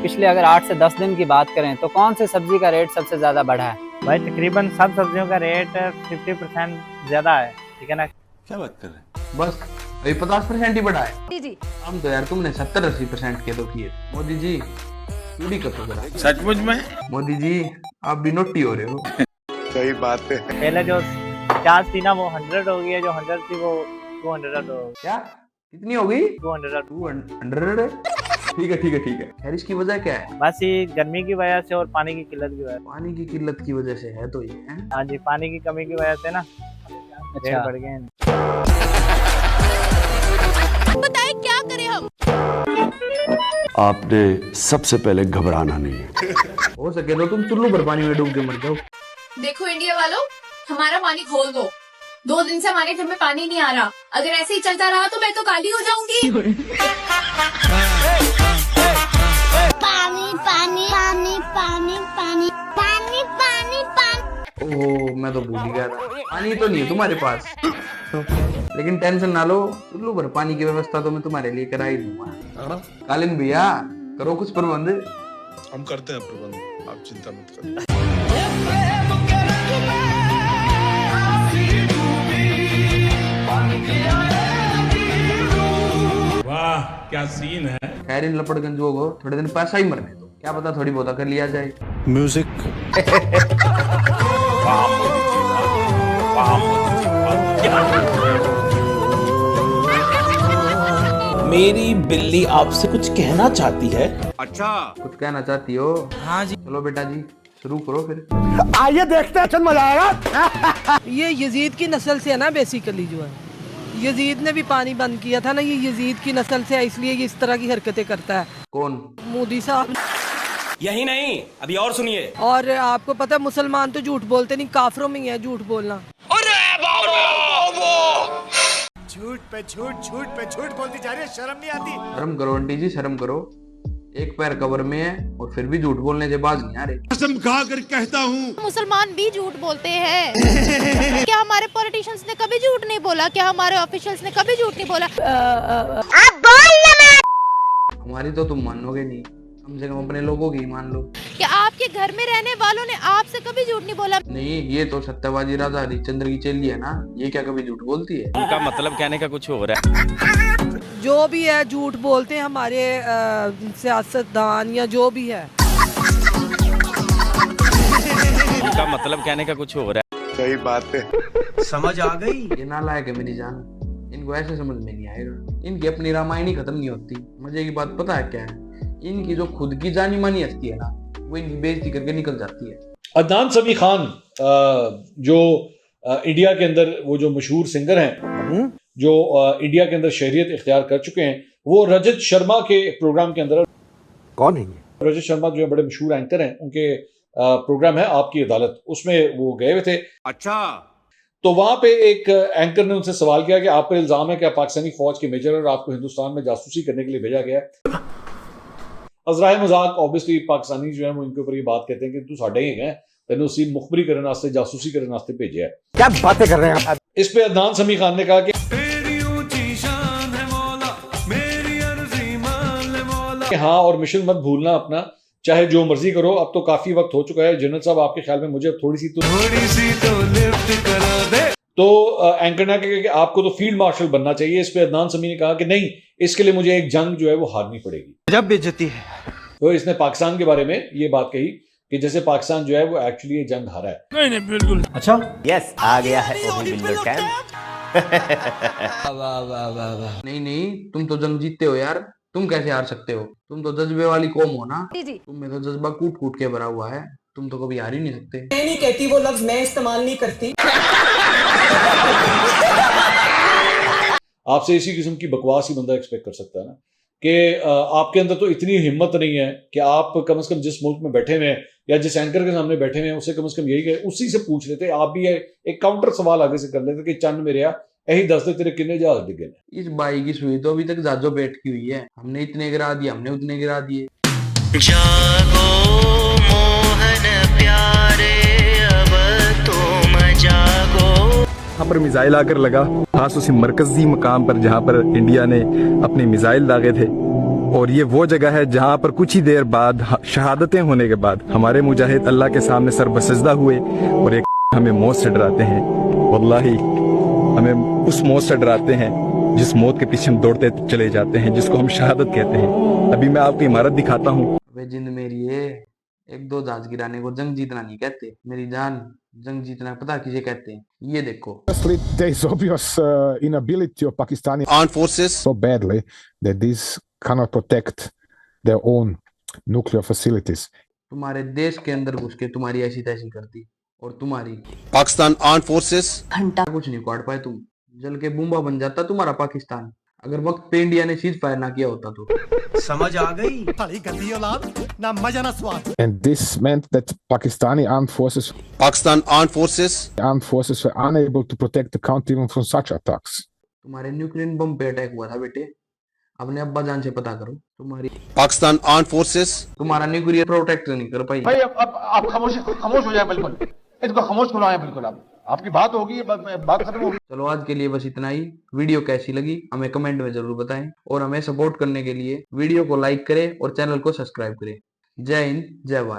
पिछले अगर 8 से 10 दिन की बात करें तो कौन सी सब्जी का रेट सबसे ज्यादा बढ़ा है? भाई तकरीबन सब सब्जियों का रेट 50% ज्यादा है, ठीक है ना। क्या बात कर रहे हैं? बस अभी 50% ही बढ़ा है। जी हम तो यार तुमने 70-80% के तो किए। मोदी जी चूड़ी कतो जरा। सचमुच में मोदी जी आप भी नोटी हो रहे हो। सही बात है। पहले जो 50 थी ना वो 100 हो गई है, जो 100 थी वो 200 हो क्या कितनी हो गई? 200। 200। ठीक है ठीक है ठीक है। खैर इसकी वजह क्या है? बस ये गर्मी की वजह से और पानी की किल्लत की वजह से। पानी की किल्लत की वजह से है तो ये है। हाँ जी, पानी की कमी की वजह से ना रेट बढ़ गए हैं। बताइए क्या करें हम? आपने सबसे पहले घबराना नहीं है। हो सके तो तुम चुल्लू भर पानी में डूब के मर जाओ। देखो इंडिया वालों, हमारा पानी खोल दो। 2 दिन से हमारे घर में पानी नहीं आ रहा। अगर ऐसे ही चलता रहा तो मैं तो काली हो जाऊंगी। पानी पानी पानी पानी पानी पानी पानी पानी। ओह मैं तो भूल ही गया था। पानी तो नहीं है तुम्हारे पास, लेकिन टेंशन ना लो, चुल्लू भर पानी की व्यवस्था तो मैं तुम्हारे लिए करा ही दूंगा। कालिन भैया करो कुछ प्रबंध। हम करते हैं प्रबंध, आप चिंता मत करो। वाह क्या सीन है। खैर इन लपड़गंजुओं को थोड़े दिन पैसा ही मरने दो, क्या पता थोड़ी बहुत कर लिया जाए। म्यूजिक। मेरी बिल्ली आपसे कुछ कहना चाहती है। अच्छा कुछ कहना चाहती हो? हाँ जी। चलो बेटा जी शुरू करो फिर। आइए देखते हैं, चल मजा आएगा। ये यजीद की नस्ल से है ना, बेसिकली जो है यजीद ने भी पानी बंद किया था ना, ये यजीद की नस्ल से है, इसलिए ये इस तरह की हरकतें करता है। कौन? मोदी साहब। यही नहीं, अभी और सुनिए। और आपको पता है मुसलमान तो झूठ बोलते नहीं, काफरों में ही है झूठ बोलना। झूठ पे झूठ बोलती जा रही है, शर्म नहीं आती? शर्म करो आंटी जी शर्म करो। एक पैर कब्र में है और फिर भी झूठ बोलने से बाज नहीं आ रहे। कसम खा कर कहता हूँ मुसलमान भी झूठ बोलते हैं। क्या हमारे पॉलिटिशियंस ने कभी झूठ नहीं बोला? क्या हमारे ऑफिशियल्स ने कभी झूठ नहीं बोला? हमारी तो तुम मानोगे नहीं, कम से कम अपने लोगों की मान लो। क्या आपके घर में रहने वालों ने आपसे कभी झूठ नहीं बोला? नहीं ये तो सत्यवादी राजा हरिश्चंद्र की चेली है ना, ये क्या कभी झूठ बोलती है? उनका मतलब कहने का कुछ हो रहा है। जो भी है झूठ बोलते हैं हमारे सियासतदान या जो भी है। उनका मतलब कहने का कुछ हो रहा है। सही बात है। समझ आ गई। ये नालायक है मेरी जान, इनको ऐसे समझ में नहीं आएगा। इनकी अपनी रामायण ही खत्म नहीं होती। मजे की बात पता है क्या है? इनकी जो खुद की जानी मानी हस्ती है ना, वो इनकी बेइज्जती करके निकल जाती है। अदनान समी खान जो इंडिया के अंदर वो जो मशहूर सिंगर हैं, जो इंडिया के अंदर शहरियत इख्तियार कर चुके हैं, वो रजत शर्मा के प्रोग्राम के अंदर। कौन है ये? रजत शर्मा जो है बड़े मशहूर एंकर हैं, उनके प्रोग्राम है आपकी अदालत, उसमें वो गए हुए थे। अच्छा तो वहां पे एक एंकर ने उनसे सवाल किया कि आप पर इल्जाम है कि आप पाकिस्तानी फौज के मेजर और आपको हिंदुस्तान में जासूसी करने के लिए भेजा गया है। अजराए मजाक ऑब्वियसली पाकिस्तानी जो है वो इनके ऊपर ये बात कहते हैं कि तू साढ़े ही है, तेन उसी मुखबरी करने वास्ते जासूसी करने वास्ते भेजा है। क्या बातें कर रहे हैं आप? इस पे अदनान समी खान ने कहा कि हाँ, और मिशन मत भूलना अपना, चाहे जो मर्जी करो, अब तो काफी वक्त हो चुका है। जनरल साहब आपके ख्याल में मुझे थोड़ी सी तो लिफ्ट करा दे। तो एंकर ने कहा कि आपको तो फील्ड मार्शल बनना चाहिए। इस पे अदनान समी ने कहा कि नहीं, इसके लिए मुझे एक जंग जो है वो हारनी पड़ेगी। जब बेइज्जती है। तो इसने पाकिस्तान के बारे में ये बात कही कि जैसे पाकिस्तान जो है वो एक्चुअली ये जंग हारा है। नहीं बिल्कुल। अच्छा यस, आ गया है ओही बिल्डर कैंप। नहीं नहीं तुम तो जंग जीतते हो यार, तुम कैसे हार सकते हो? तुम तो जज्बे वाली कौम हो ना। तुम में तो जज्बा कूट कूट के भरा हुआ है, तुम तो कभी हार ही नहीं सकते। मैं नहीं कहती, वो लफ्ज मैं इस्तेमाल नहीं करती। आपसे इसी किस्म की बकवास ही बंदा एक्सपेक्ट कर सकता है ना, कि आपके अंदर तो इतनी हिम्मत नहीं है कि आप कम से कम जिस मुल्क में बैठे हुए हैं या जिस एंकर के सामने बैठे हुए हैं उससे कम से कम यही कहे, उसी से पूछ लेते। आप भी एक काउंटर सवाल आगे से कर लेते कि चंद मेरे यही 10 दे तेरे कितने जहाज डिगे। इस बाई की सुई तो अभी तक जाजो बैठ की हुई है। हमने इतने गिरा दिए, हमने उतने गिरा दिए। जागो मोहन प्यारे, अब तुम जागो। यहाँ पर मिसाइल आकर लगा, खास उसी मरकजी मकाम पर जहाँ पर इंडिया ने अपने मिसाइल दागे थे। और ये वो जगह है जहाँ पर कुछ ही देर बाद शहादतें होने के बाद हमारे मुजाहिद अल्लाह के सामने सर बसजदा हुए और एक हमें मौत से डराते हैं। वल्लाही हमें उस मौत से डराते हैं जिस मौत के पीछे हम दौड़ते चले जाते हैं, जिसको हम शहादत कहते हैं। अभी मैं आपको इमारत दिखाता हूँ। वे जिंद मेरी है, एक दो जहाज गिराने को जंग जीतना नहीं कहते मेरी जान। जंग जीतना पता किसे कहते हैं? ये देखो। There is obvious inability of Pakistani armed forces so badly that these cannot protect their own nuclear facilities. तुम्हारे देश के अंदर घुस के तुम्हारी ऐसी तैसी करती और तुम्हारी Pakistan armed forces घंटा कुछ नहीं काट पाए तुम। जल के बूंबा बन जाता तुम्हारा पाकिस्तान अगर वक्त पे इंडिया ने सीज फायर ना किया होता तो। समझ आ गई? साली गंदी औलाद, ना मजा ना स्वाद। And this meant that Pakistan armed forces were unable to protect the country even from such attacks. तुम्हारे न्यूक्लियर बम पे अटैक हुआ था बेटे, अपने अब्बा जान से पता करो। तुम्हारी Pakistan armed forces तुम्हारा न्यूक्लियर प्रोटेक्ट नहीं कर पाई। भाई अब आप खामोश हो जाए, बिल्कुल इसको खामोश करवाएं, बिल्कुल आप आपकी बात होगी, बात खत्म होगी। चलो आज के लिए बस इतना ही। वीडियो कैसी लगी हमें कमेंट में जरूर बताएं और हमें सपोर्ट करने के लिए वीडियो को लाइक करें और चैनल को सब्सक्राइब करें। जय हिंद, जय भारत।